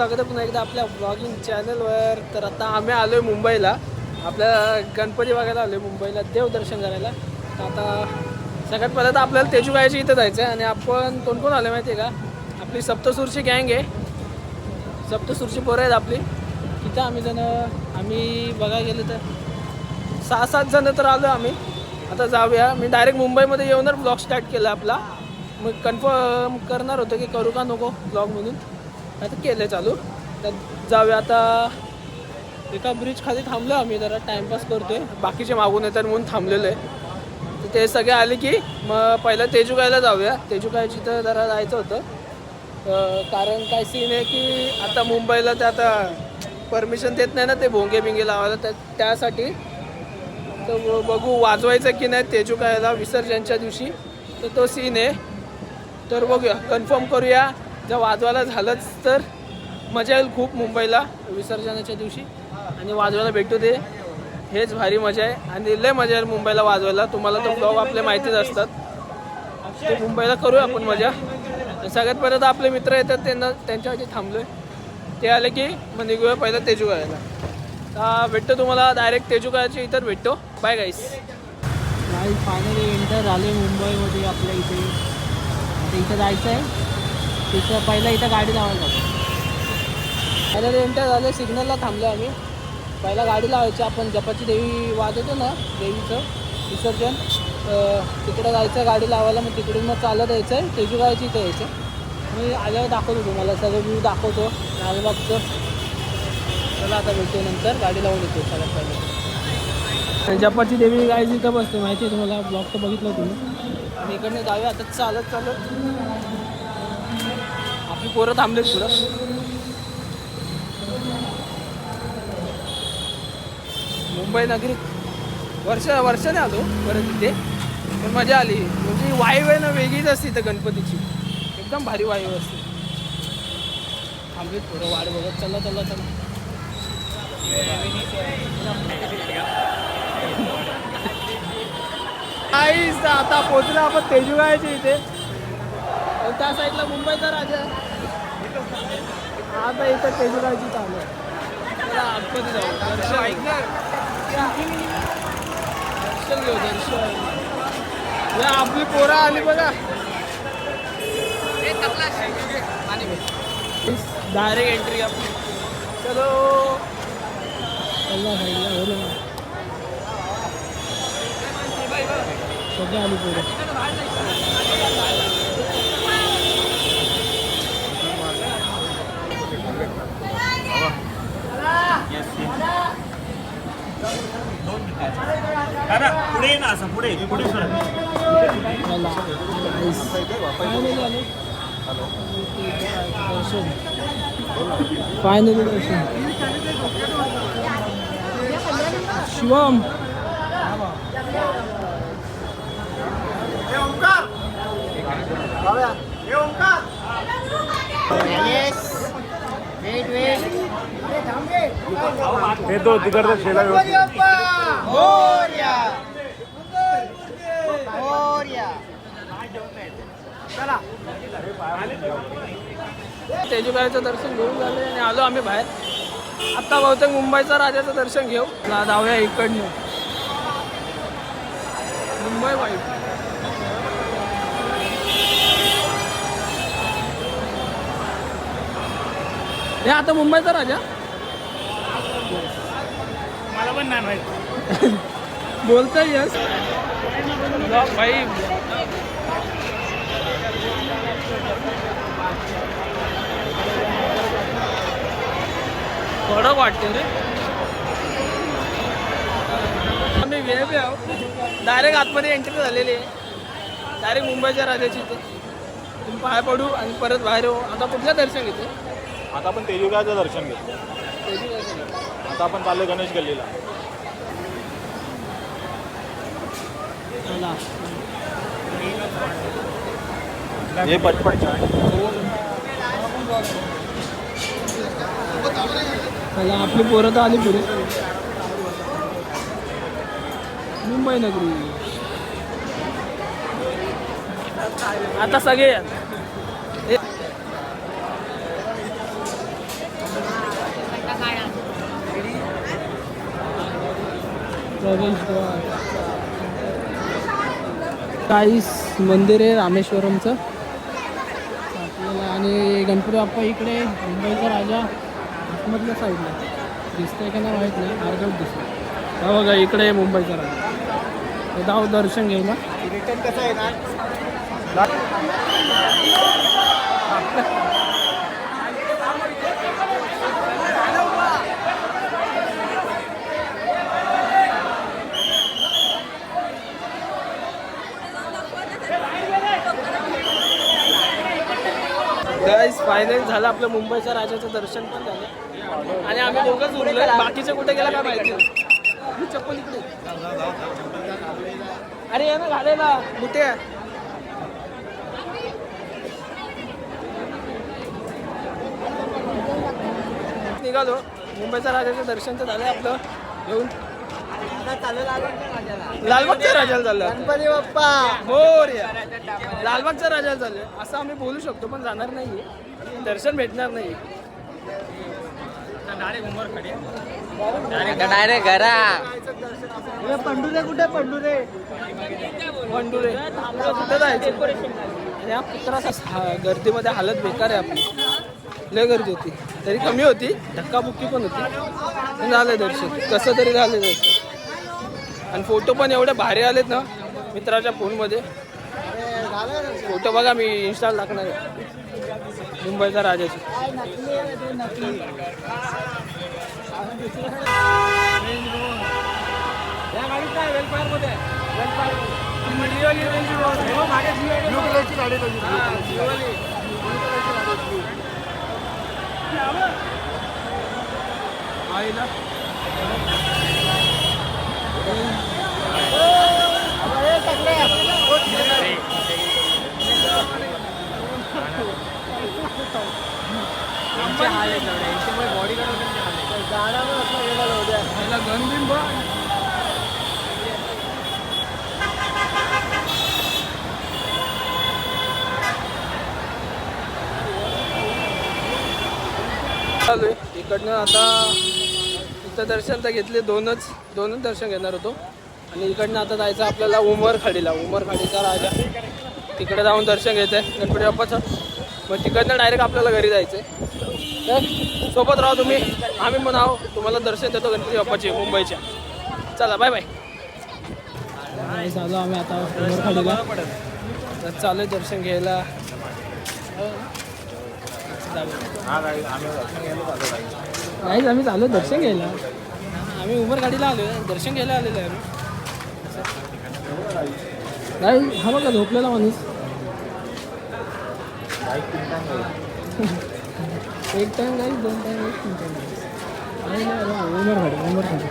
स्वागत आहे पुन्हा एकदा आपल्या ब्लॉगिंग चॅनलवर. तर आता आम्ही आलो आहे मुंबईला, आपल्या गणपती बघायला आलो आहे मुंबईला, देवदर्शन करायला. तर आता सगळ्यात पहिलं तर आपल्याला तेजूगायच्या इथं जायचं आहे. आणि आपण कोण कोण आलो माहिती आहे का, आपली सप्तसूरची गँग आहे, सप्तसूरची पोरं आहेत आपली. तिथं आम्ही बघायला गेलो तर 6-7 जण तर आलो आम्ही. आता जाऊया. मी डायरेक्ट मुंबईमध्ये येऊनच ब्लॉग स्टार्ट केला आपला. मग कन्फर्म करणार होतं की करू का नको ब्लॉग म्हणून, आता केलं चालू. तर जाऊया. आता एका ब्रिज खाली थांबलो आम्ही, जरा टाईमपास करतोय, बाकीचे मागून येतात म्हणून थांबलेलो आहे. तर ते सगळे आले की मग पहिलं तेजूगायला जाऊया. तेजूगायची तर जरा जायचं होतं, कारण काय सीन आहे की आता मुंबईला ते आता परमिशन देत नाही ना ते भोंगे बिंगे लावायला. तर त्यासाठी तर बघू वाजवायचं की नाही तेजूगायला विसर्जनच्या दिवशी. तर तो सीन आहे. तर बघूया, कन्फर्म करूया. जर वाजवायला झालंच तर मजा येईल खूप मुंबईला विसर्जनाच्या दिवशी, आणि वाजवायला भेटू दे, हेच भारी मजा आहे. आणि लय मजा येईल मुंबईला वाजवायला. तुम्हाला तर ब्लॉग आपले माहितीच असतात, ते मुंबईला करूया आपण मजा. सगळ्यात पहिलं तर आपले मित्र येतात, त्यांच्यासाठी थांबलो आहे. ते आले की मग निघूया पहिलं तेजूगायला. भेटतो तुम्हाला डायरेक्ट तेजूगायच्या इथं भेटतो. बाय गाईस. नाही, फायनली एंटर झाले मुंबईमध्ये आपल्या इथे. आता इथं जायचं आहे, तिथं पहिलं इथं गाडी लावायला जातो. फायनली एंटर झाले, सिग्नलला थांबलो आम्ही. पहिला गाडी लावायची. आपण जपाची देवी वाजवतो ना, देवीचं विसर्जन, तिकडे जायचं गाडी लावायला. मग तिकडून मग चालत यायचं आहे, तेजूगायची इथं यायचं. मी आल्यावर दाखवतो तुम्हाला सगळं व्ह्यू दाखवतो लालबागचं. चला आता भेटतो नंतर, गाडी लावून येतो सगळ्यात पहिले. जपाची देवी गाय इथं बसते, माहिती आहे तुम्हाला, ब्लॉग तर बघितलं तुम्ही. आणि इकडनं जाऊया आता चालत. आपली पोरं थांबलेत पुढं. मुंबई नगरीत वर्षाने आलो परत इथे, पण मजा आली. म्हणजे वाईव आहे ना, वेगळीच असते इथं गणपतीची, एकदम भारी वाईव असते. थांबलेत थोडं वाट बघत. चला. आता पोचलो आपण तेजूगायच्या इथे. त्या साईडला मुंबईचा राजा, आता इथं तेजूगायची चालू आहे. आतमध्ये जाऊ, दर्शन घेऊ. या आपली पोरं आली बघा, डायरेक्ट एंट्री आपली. चलो साईडला होईल ना, सगळे आली पोरं. पुढे ना, असं पुढे सर. फायनली दर्शन. शिवम हे तो तिकडचा शेला तेजूगायचं दर्शन घेऊन झाले आणि आलो आम्ही बाहेर. आता बहुतेक मुंबईचा राजाचं दर्शन घेऊ. जाऊया इकडनं मुंबई वाईट. हे आता मुंबईचा राजा मला पण नाही माहिती. बोलतोय यस भाई. कडक वाटते रे. आम्ही VIP आहोत, डायरेक्ट आतमध्ये एंट्री झालेली आहे, डायरेक्ट मुंबईच्या राजाची. इथे तुम्ही पाय पडू आणि परत बाहेर येऊ. आता कुठलं दर्शन घेतो? आता आपण तेजूगायचं दर्शन घेतो. आता आपण चालू गणेश गल्लीला. हे पटपट चला, आपली पोरं तर आली पुढे. मुंबई नगरी. आता सगळे प्रवेशद्वार काहीच मंदिर आहे रामेश्वरमचं आपल्याला. आणि गणपती बाप्पा इकडे मुंबईचा राजा आतमधल्या साईडला दिसतंय का नाही माहीत नाही, अर्धवट दिसतं. हा बघा इकडे मुंबईचा राजा. जाऊ दर्शन घ्यायला. रिटर्न कसं आहे ना गाईस फायनल झालं आपलं मुंबईच्या राजाचं दर्शन पण झालं. आणि आम्ही दोघंच उरलो, बाकीचे कुठे गेला काय माहिती नाही. ही चप्पल इकडे. अरे या ना घालायला कुठे निघालो. मुंबईच्या राजाचं दर्शन तर झालं आपलं घेऊन. लालबागच्या राजाला झालं. गणपती बाप्पा मोरया. लालबागच्या राजाला झालं असं आम्ही बोलू शकतो, पण जाणार नाही, दर्शन भेटणार नाही. डायरेक्ट घरा. पंडुरे कुठे पंडुरे वंडुरे कुठं जायचं. आणि हा पुत्राचा गर्दीमध्ये हालत बेकार आहे आपली. लय गर्दी होती, तरी कमी होती, धक्काबुक्की पण होती, पण झालं दर्शन कसं तरी झालं दर्शन. आणि फोटो पण एवढे भारी आलेत ना मित्राच्या फोनमध्ये. फोटो बघा मी इंस्टाला टाकणार आहे मुंबईच्या राजाचे. चालू आहे इकडनं. आता इथं दर्शन तर घेतले, दोनच दर्शन घेणार होतो. आणि इकडनं आता जायचं आपल्याला उमरखाडीला. उमरखाडीचा राजा तिकडे जाऊन दर्शन घ्यायचं आहे गणपती बाप्पाचं. मग तिकडनं डायरेक्ट आपल्याला घरी जायचं आहे. तर सोबत राहा तुम्ही, आम्ही पण आहो, तुम्हाला दर्शन देतो गणपती बाप्पाचे मुंबईच्या. चला बाय बाय. चालू आम्ही आता उमरखाडीला. तर चालू आहे दर्शन घ्यायला. नाही आम्ही चालू दर्शन घ्यायला. आम्ही उमरखाडीला आलो, दर्शन घ्यायला आलेलो आहे आम्ही. नाही हा बघा झोपलेला माणूस. एक टाइम नाही, दोन टाइम नाही, तीन टाइम नाही. उमरखाडी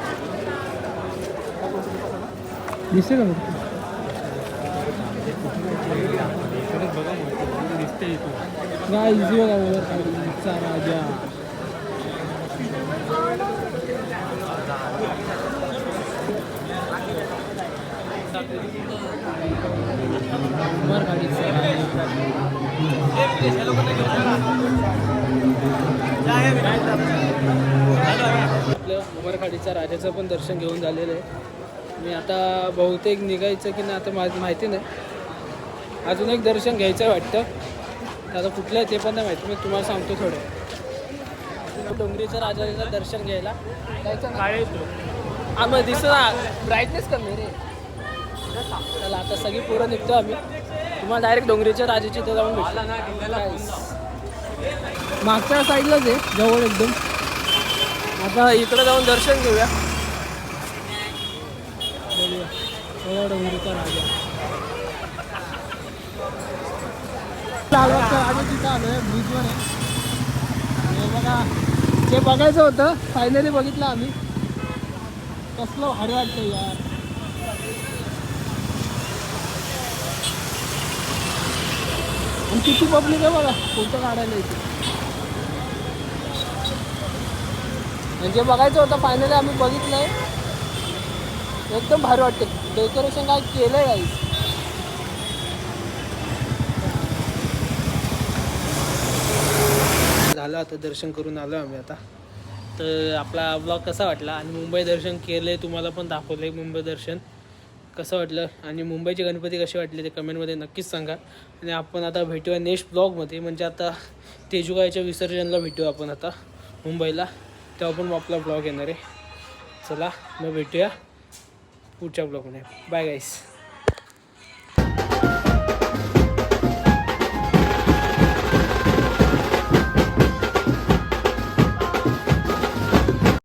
दिसते का बघ. नाही इझी बघा उमरखाडीचा राजा. आपल्या उमरखाडीच्या राजाचं पण दर्शन घेऊन झालेलं आहे. मी आता बहुतेक निघायचं की नाही आता माहिती नाही. अजून एक दर्शन घ्यायचं वाटतं, आता कुठलं आहे ते पण नाही माहिती. मी तुम्हाला सांगतो थोडं. डोंगरीच्या राजाचं दर्शन घ्यायला जायचं आम्ही दिसत ब्राईटनेस कमी रे. चला आता सगळी पोरं निघतो आम्ही. तुम्हाला डायरेक्ट डोंगरीच्या राजाची इथं जाऊन मागच्या साईडलाच आहे जवळ एकदम. आता इकडे जाऊन दर्शन घेऊया. बोलूया डोंगरीचा राजा. लालबागचा राजा तिथं आलो आहे, ब्रिजवर आहे. बघा जे बघायचं होतं फायनली बघितलं आम्ही. कसलं भारी वाटतं यार. आणि किती पब्लिक आहे बघा फोटो काढायला इथे. म्हणजे बघायचं होतं फायनली आम्ही बघितलंय. एकदम भारी वाटते. डेकोरेशन काय केलंय काही. झालं आता दर्शन करून आलो आम्ही. आता तर आपला ब्लॉग कसा वाटला आणि मुंबई दर्शन केले तुम्हाला पण दाखवले मुंबई दर्शन कसं वाटलं आणि मुंबईचे गणपती कसे वाटले ते कमेंटमध्ये नक्कीच सांगा. आणि आपण आता भेटूया नेक्स्ट ब्लॉगमध्ये, म्हणजे आता तेजुगाईच्या विसर्जनला भेटू आपण आता मुंबईला, तेव्हा पण आपला ब्लॉग येणार आहे. चला मग भेटूया पुढच्या ब्लॉगमध्ये. बाय गाईस.